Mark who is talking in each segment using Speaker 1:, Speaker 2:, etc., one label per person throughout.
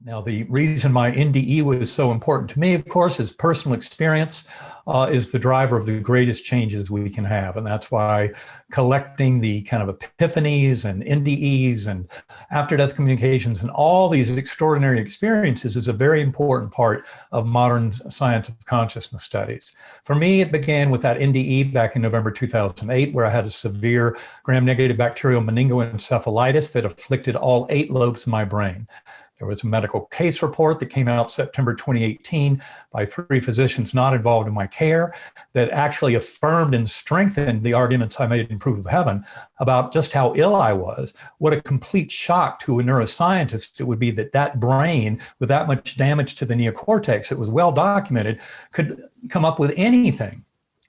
Speaker 1: Now, the reason my NDE was so important to me, of course, is personal experience is the driver of the greatest changes we can have. And that's why collecting the kind of epiphanies and NDEs and after-death communications and all these extraordinary experiences is a very important part of modern science of consciousness studies. For me, it began with that NDE back in November 2008, where I had a severe gram-negative bacterial meningoencephalitis that afflicted all 8 lobes of my brain. There was a medical case report that came out September 2018 by 3 physicians not involved in my care that actually affirmed and strengthened the arguments I made in Proof of Heaven about just how ill I was. What a complete shock to a neuroscientist it would be that that brain with that much damage to the neocortex, it was well documented, could come up with anything,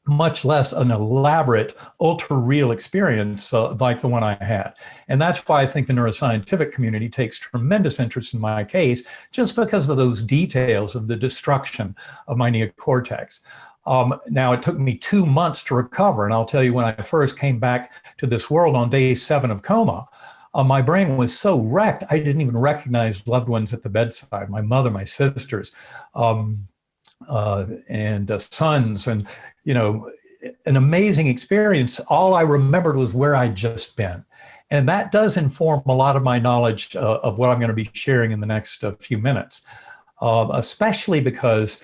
Speaker 1: much less an elaborate, ultra-real experience like the one I had. And that's why I think the neuroscientific community takes tremendous interest in my case, just because of those details of the destruction of my neocortex. Now, it took me 2 months to recover, and I'll tell you, when I first came back to this world on day 7 of coma, my brain was so wrecked, I didn't even recognize loved ones at the bedside, my mother, my sisters, and sons, and an amazing experience. All I remembered was where I'd just been. And that does inform a lot of my knowledge of what I'm going to be sharing in the next few minutes, especially because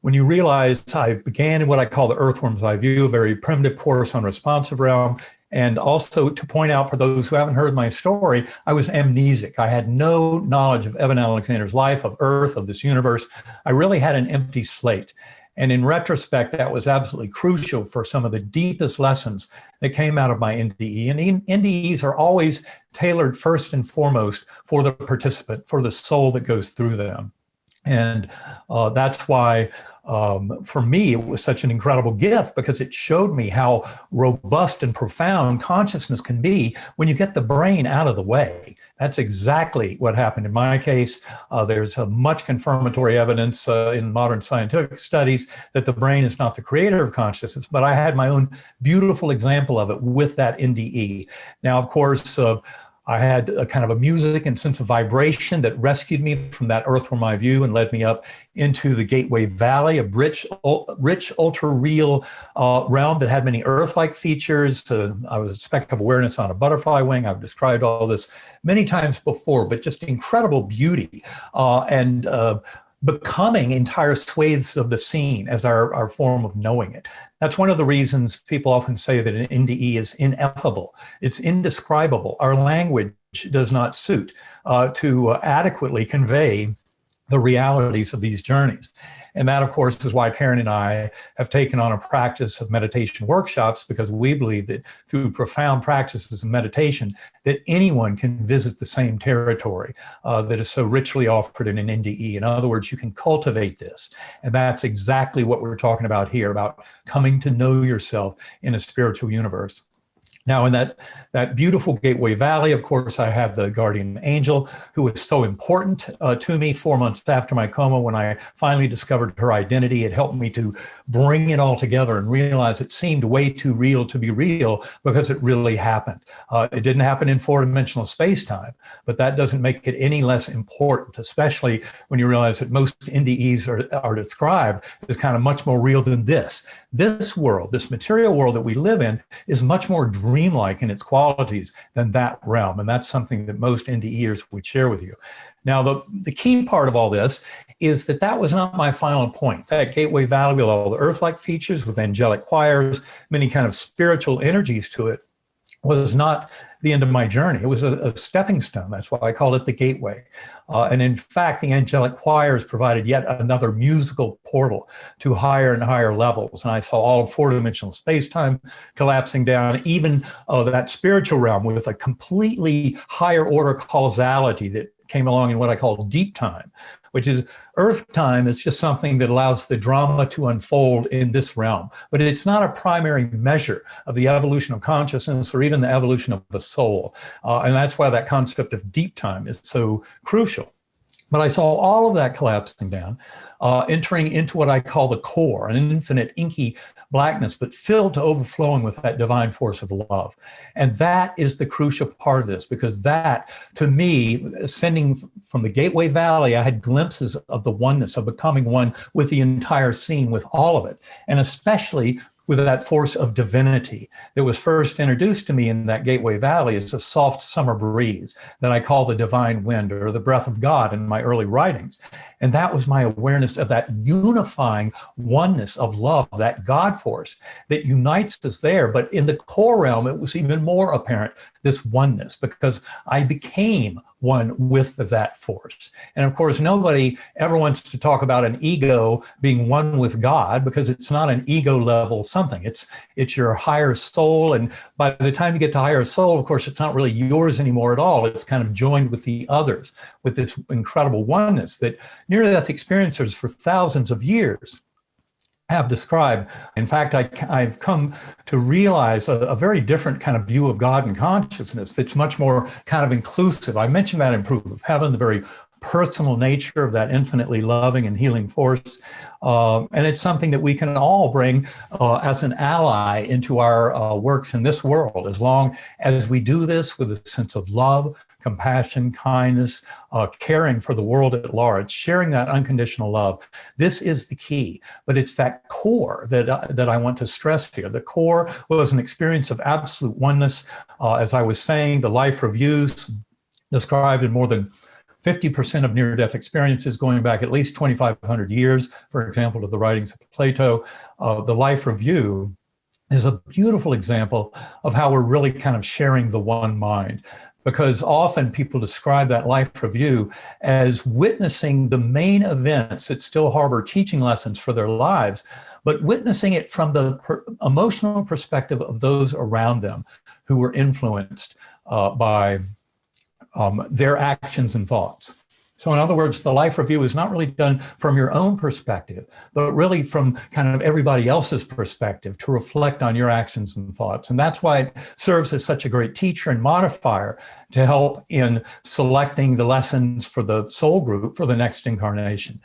Speaker 1: when you realize I began in what I call the earthworm's eye view, a very primitive course on responsive realm. And also to point out for those who haven't heard my story, I was amnesic. I had no knowledge of Eben Alexander's life, of Earth, of this universe. I really had an empty slate. And in retrospect, that was absolutely crucial for some of the deepest lessons that came out of my NDE. And NDEs are always tailored first and foremost for the participant, for the soul that goes through them. And that's why, for me, it was such an incredible gift, because it showed me how robust and profound consciousness can be when you get the brain out of the way. That's exactly what happened in my case. There's much confirmatory evidence in modern scientific studies that the brain is not the creator of consciousness, but I had my own beautiful example of it with that NDE. Now, of course, I had a kind of a music and sense of vibration that rescued me from that earthworm eye view and led me up into the Gateway Valley, a rich ultra-real realm that had many Earth-like features. I was a speck of awareness on a butterfly wing. I've described all this many times before, but just incredible beauty and becoming entire swathes of the scene as our form of knowing it. That's one of the reasons people often say that an NDE is ineffable. It's indescribable. Our language does not suit to adequately convey the realities of these journeys. And that, of course, is why Karen and I have taken on a practice of meditation workshops, because we believe that through profound practices of meditation, that anyone can visit the same territory that is so richly offered in an NDE. In other words, you can cultivate this. And that's exactly what we're talking about here, about coming to know yourself in a spiritual universe. Now, in that beautiful Gateway Valley, of course, I have the guardian angel who was so important to me 4 months after my coma. When I finally discovered her identity, it helped me to bring it all together and realize it seemed way too real to be real, because it really happened. It didn't happen in 4-dimensional space-time, but that doesn't make it any less important, especially when you realize that most NDEs are described as kind of much more real than this. This world, this material world that we live in, is much more dreamlike in its qualities than that realm. And that's something that most NDEers would share with you. Now, the key part of all this is that was not my final point. That Gateway Valley with all the Earth-like features, with angelic choirs, many kind of spiritual energies to it, was not the end of my journey. It was a stepping stone. That's why I call it the gateway. And in fact, the angelic choirs provided yet another musical portal to higher and higher levels. And I saw all of 4-dimensional space-time collapsing down, even that spiritual realm with a completely higher order causality that came along in what I call deep time, which is Earth time is just something that allows the drama to unfold in this realm. But it's not a primary measure of the evolution of consciousness or even the evolution of the soul. And that's why that concept of deep time is so crucial. But I saw all of that collapsing down, entering into what I call the core, an infinite inky blackness, but filled to overflowing with that divine force of love. And that is the crucial part of this, because that, to me, ascending from the Gateway Valley, I had glimpses of the oneness, of becoming one with the entire scene, with all of it, and especially with that force of divinity that was first introduced to me in that Gateway Valley as a soft summer breeze that I call the divine wind, or the breath of God in my early writings. And that was my awareness of that unifying oneness of love, that God force that unites us there. But in the core realm, it was even more apparent, this oneness, because I became one with that force. And of course, nobody ever wants to talk about an ego being one with God, because it's not an ego level something. It's your higher soul. And by the time you get to higher soul, of course, it's not really yours anymore at all. It's kind of joined with the others, with this incredible oneness that near-death experiencers for thousands of years have described. In fact, I've come to realize a very different kind of view of God and consciousness that's much more kind of inclusive. I mentioned that in Proof of Heaven, the very personal nature of that infinitely loving and healing force. And it's something that we can all bring as an ally into our works in this world, as long as we do this with a sense of love, compassion, kindness, caring for the world at large, sharing that unconditional love. This is the key, but it's that core that I want to stress here. The core was an experience of absolute oneness. As I was saying, the life reviews described in more than 50% of near-death experiences going back at least 2,500 years, for example, to the writings of Plato. The life review is a beautiful example of how we're really kind of sharing the one mind, because often people describe that life review as witnessing the main events that still harbor teaching lessons for their lives, but witnessing it from the emotional perspective of those around them who were influenced by their actions and thoughts. So in other words, the life review is not really done from your own perspective, but really from kind of everybody else's perspective, to reflect on your actions and thoughts. And that's why it serves as such a great teacher and modifier to help in selecting the lessons for the soul group for the next incarnation.